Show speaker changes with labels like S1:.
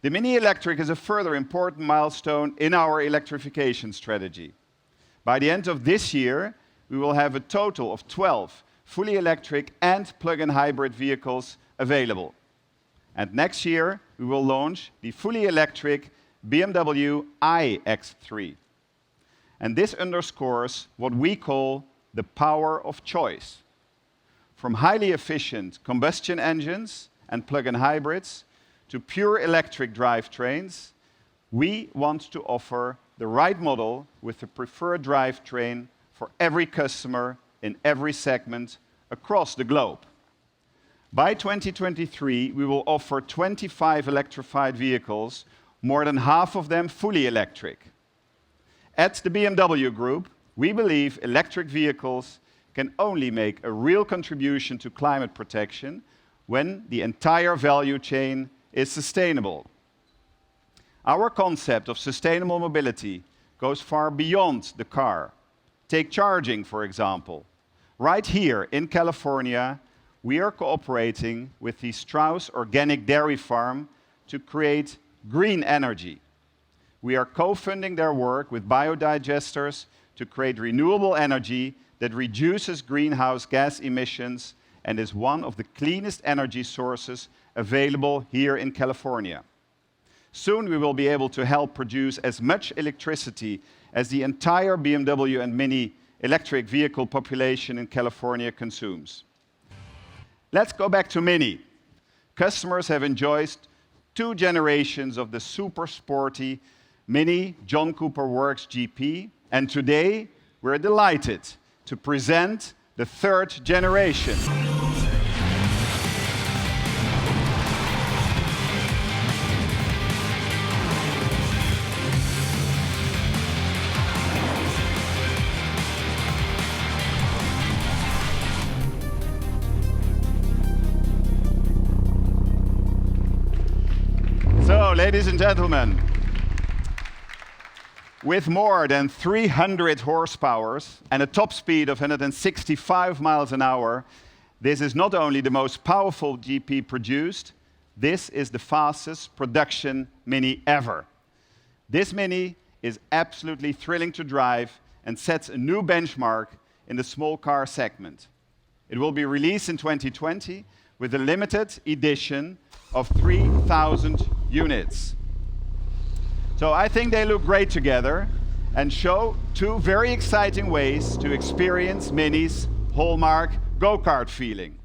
S1: The Mini Electric is a further important milestone in our electrification strategy. By the end of this year, we will have a total of 12 fully electric and plug-in hybrid vehicles available. And next year, we will launch the fully electric BMW iX3. And this underscores what we call the power of choice. From highly efficient combustion engines and plug-in hybrids to pure electric drivetrains, we want to offer the right model with the preferred drivetrain for every customer in every segment across the globe. By 2023, we will offer 25 electrified vehicles, more than half of them fully electric. At the BMW Group, we believe electric vehicles can only make a real contribution to climate protection when the entire value chain is sustainable. Our concept of sustainable mobility goes far beyond the car. Take charging, for example. Right here in California, we are cooperating with the Strauss Organic Dairy Farm to create green energy. We are co-funding their work with biodigesters to create renewable energy that reduces greenhouse gas emissions and is one of the cleanest energy sources available here in California. Soon we will be able to help produce as much electricity as the entire BMW and Mini electric vehicle population in California consumes. Let's go back to Mini. Customers have enjoyed 2 generations of the super sporty Mini John Cooper Works GP, and today we're delighted to present the 3rd generation. So, ladies and gentlemen, with more than 300 horsepower and a top speed of 165 miles an hour, this is not only the most powerful GP produced, this is the fastest production Mini ever. This Mini is absolutely thrilling to drive and sets a new benchmark in the small car segment. It will be released in 2020 with a limited edition of 3,000 units. So I think they look great together and show 2 very exciting ways to experience Mini's hallmark go-kart feeling.